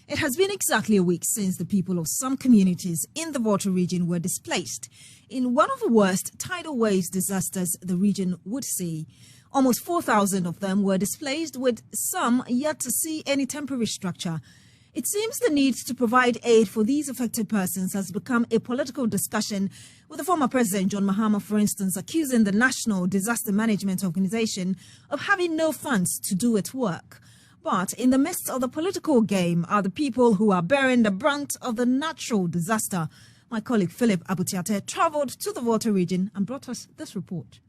It has been exactly a week since the people of some communities in the Volta region were displaced in one of the worst tidal wave disasters the region would see. Almost 4,000 of them were displaced, with some yet to see any temporary structure. It seems the need to provide aid for these affected persons has become a political discussion, with the former president, John Mahama, for instance, accusing the National Disaster Management Organization of having no funds to do its work. But in the midst of the political game are the people who are bearing the brunt of the natural disaster. My colleague Philip Abutiate travelled to the Volta region and brought us this report.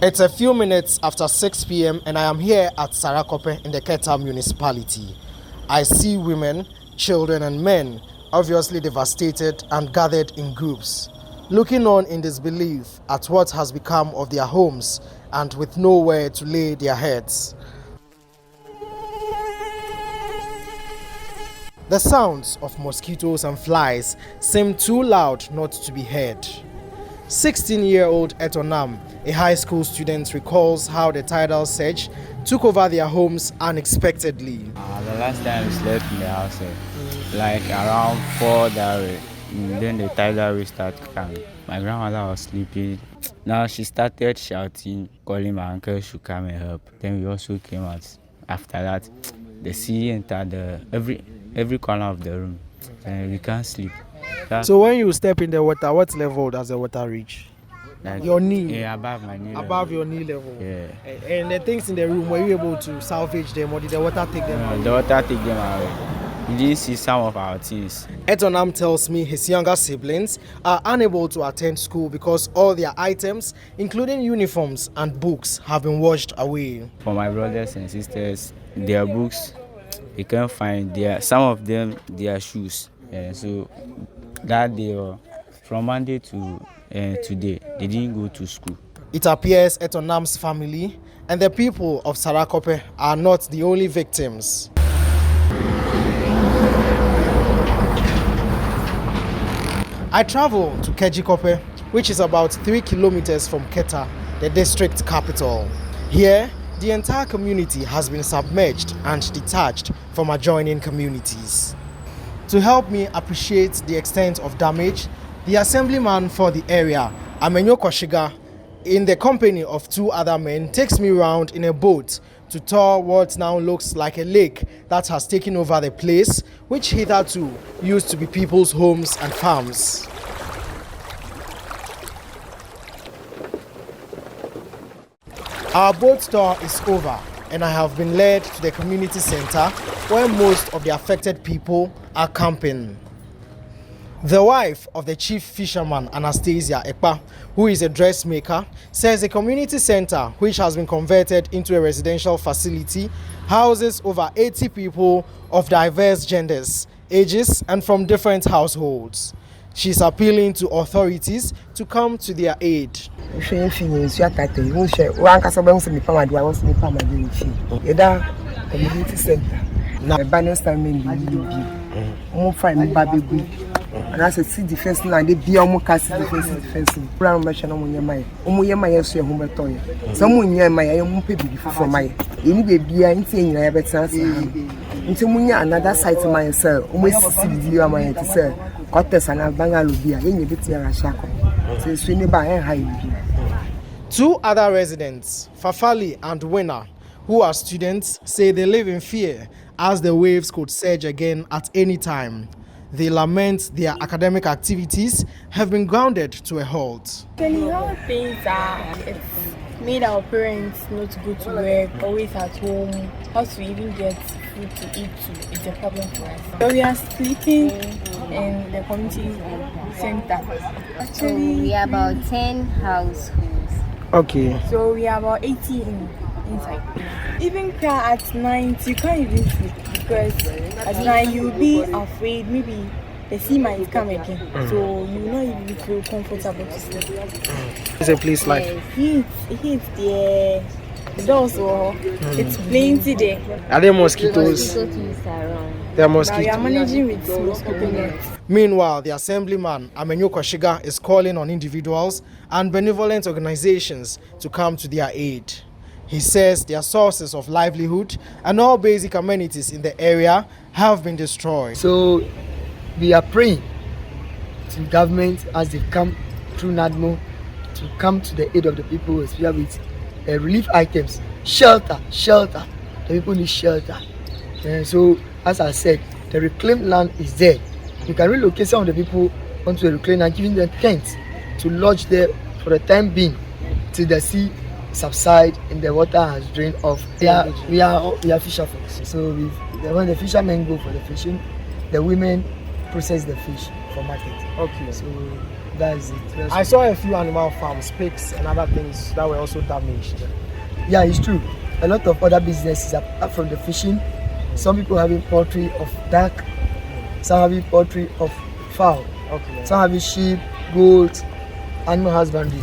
It's a few minutes after 6 p.m. and I am here at Sarakope in the Keta Municipality. I see women, children and men obviously devastated and gathered in groups, looking on in disbelief at what has become of their homes and with nowhere to lay their heads. The sounds of mosquitoes and flies seem too loud not to be heard. 16-year-old Etonam, a high school student, recalls how the tidal surge took over their homes unexpectedly. The last time we slept in the house, like around 4 that then the tidal wave started coming. My grandmother was sleeping. Now she started shouting, calling my uncle should come and help. Then we also came out. After that, the sea entered every corner of the room, and we can't sleep. So when you step in the water, what level does the water reach? Like, your knee? Yeah, above my knee. Above your knee level? Yeah. And the things in the room, were you able to salvage them or did the water take them away? The water take them away. We didn't see some of our things. Etonam tells me his younger siblings are unable to attend school because all their items, including uniforms and books, have been washed away. For my brothers and sisters, their books, they can't find some of them, their shoes. So that day, from Monday to today, they didn't go to school. It appears Etonam's family and the people of Sarakope are not the only victims. I travel to Kejikope, which is about 3 kilometers from Keta, the district capital. Here, the entire community has been submerged and detached from adjoining communities. To help me appreciate the extent of damage, the assemblyman for the area, Amenyo Koshiga, in the company of 2 other men, takes me round in a boat to tour what now looks like a lake that has taken over the place, which hitherto used to be people's homes and farms. Our boat tour is over and I have been led to the community center where most of the affected people are camping. The wife of the chief fisherman, Anastasia Ekpa, who is a dressmaker, says the community center, which has been converted into a residential facility, houses over 80 people of diverse genders, ages, and from different households. She's appealing to authorities to come to their aid. Community center. And as I see defense line, they be almost defense. Brown machine on your mind. Omuyama, so home toy. Someone near my own people before my. Any baby, I ain't saying I better answer. Into Munya, another side to myself. Almost see you are my to sell. Cotters and a bangalubia, any bit here a shackle. So swing by and high. 2 other residents, Fafali and Wena, who are students, say they live in fear as the waves could surge again at any time. They lament their academic activities have been grounded to a halt. How things are, it's made our parents not to go to work, always at home. How to even get food to eat too, it's a problem for us. So we are sleeping in the community center. Actually, we are about 10 households. Okay. So we are about 80 inside. Even at night, you can't even sleep because at night you'll be afraid maybe the sea might come again. So you will not even feel comfortable to sleep. It's a place like heat there, Also, it's plenty there. Are there mosquitoes? Mosquitoes around. There are Now we mosquitoes. are managing with mosquito nets. Meanwhile, the Assemblyman Amenyo Kwashiga is calling on individuals and benevolent organizations to come to their aid. He says their sources of livelihood and all basic amenities in the area have been destroyed. So we are praying to government as they come through NADMO to come to the aid of the people, especially with relief items, shelter. The people need shelter. And so, as I said, the reclaimed land is there. You can relocate some of the people onto the reclaimed land, giving them tents to lodge there for the time being till the sea subside and the water has drained off. We are fisher folks. So when the fishermen go for the fishing, the women process the fish for market. Okay. So that is it. I saw a few animal farms, pigs and other things that were also damaged. Yeah, it's true. A lot of other businesses apart from the fishing. Some people having poultry of duck, some having poultry of fowl, Okay. some having sheep, goats, animal husbandry.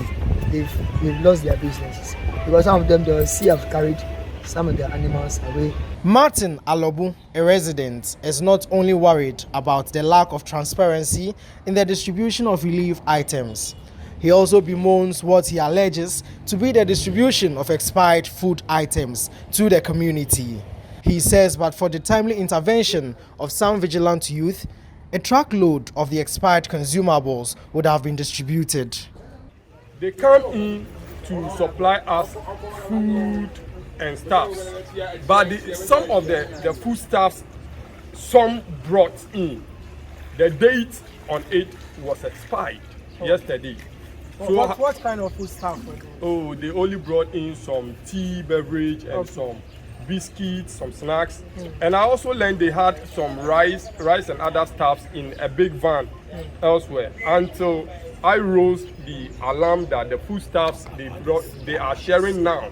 They've lost their businesses because some of them the sea have carried some of their animals away. Martin Alobu, a resident, is not only worried about the lack of transparency in the distribution of relief items. He also bemoans what he alleges to be the distribution of expired food items to the community. He says, but for the timely intervention of some vigilant youth, a truckload of the expired consumables would have been distributed. They come in to supply us food and stuffs, but some of the foodstuffs, some brought in. The date on it was expired yesterday. So what kind of food stuff? oh, they only brought in some tea, beverage, and some biscuits, some snacks. And I also learned they had some rice and other stuffs in a big van elsewhere. Until I rose the alarm that the foodstuffs they are sharing now.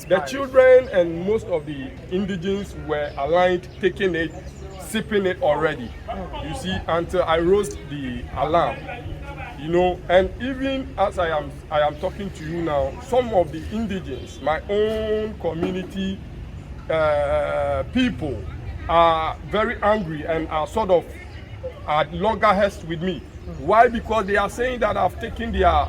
The children and most of the indigenes were aligned, taking it, sipping it already. You see, until I rose the alarm. You know, and even as I am talking to you now, some of the indigenes, my own community people, are very angry and are sort of at loggerheads with me. Why? Because they are saying that I've taken their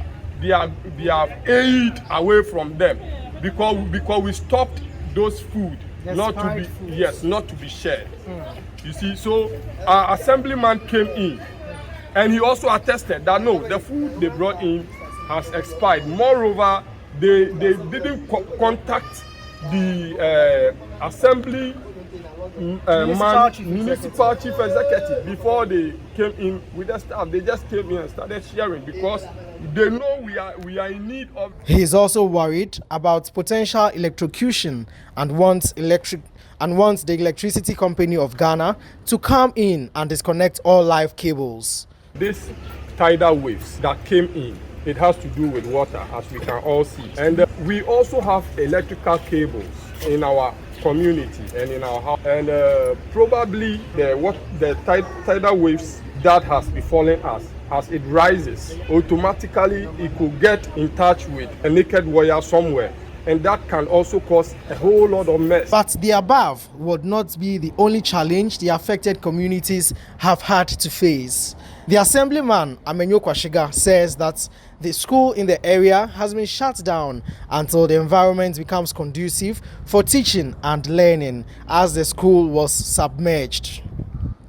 aid away from them because we stopped those food not to be shared. You see, so our assemblyman came in. And he also attested that no, the food they brought in has expired. Moreover, they didn't contact the assembly municipal chief executive before they came in with the staff. They just came in and started sharing because they know we are in need of. He is also worried about potential electrocution and wants the Electricity Company of Ghana to come in and disconnect all live cables. This tidal waves that came in, it has to do with water, as we can all see. And we also have electrical cables in our community and in our house. And probably the tidal waves that has befallen us, as it rises, automatically it could get in touch with a naked wire somewhere. And that can also cause a whole lot of mess. But the above would not be the only challenge the affected communities have had to face. The Assemblyman Amenyo Kwashiga says that the school in the area has been shut down until the environment becomes conducive for teaching and learning, as the school was submerged.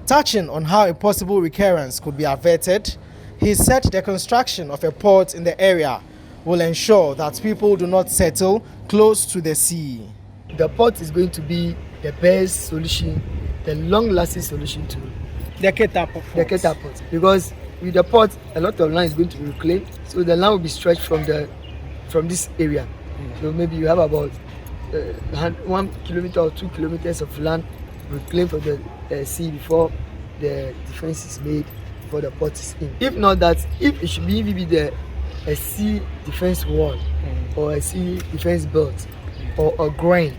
Touching on how a possible recurrence could be averted, he said the construction of a port in the area will ensure that people do not settle close to the sea. The port is going to be the best solution, the long-lasting solution to The Keta port. Because with the port, a lot of land is going to be reclaimed, so the land will be stretched from this area. So maybe you have about 1 kilometer or 2 kilometers of land reclaimed from the sea before the defense is made, before the port is in. If not that, if it should be a sea defense wall or a sea defense belt or a groin,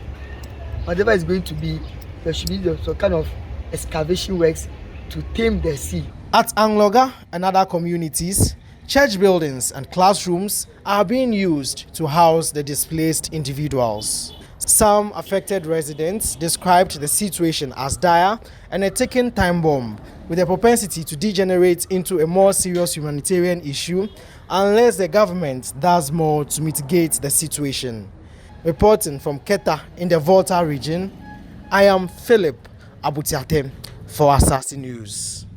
whatever it's going to be, there should be some kind of excavation works to tame the sea. At Angloga and other communities, Church buildings and classrooms are being used to house the displaced individuals. Some affected residents described the situation as dire and a ticking time bomb, with a propensity to degenerate into a more serious humanitarian issue unless the government does more to mitigate the situation. Reporting from Keta in the Volta region, I am Philip Abutiate for Asaase News.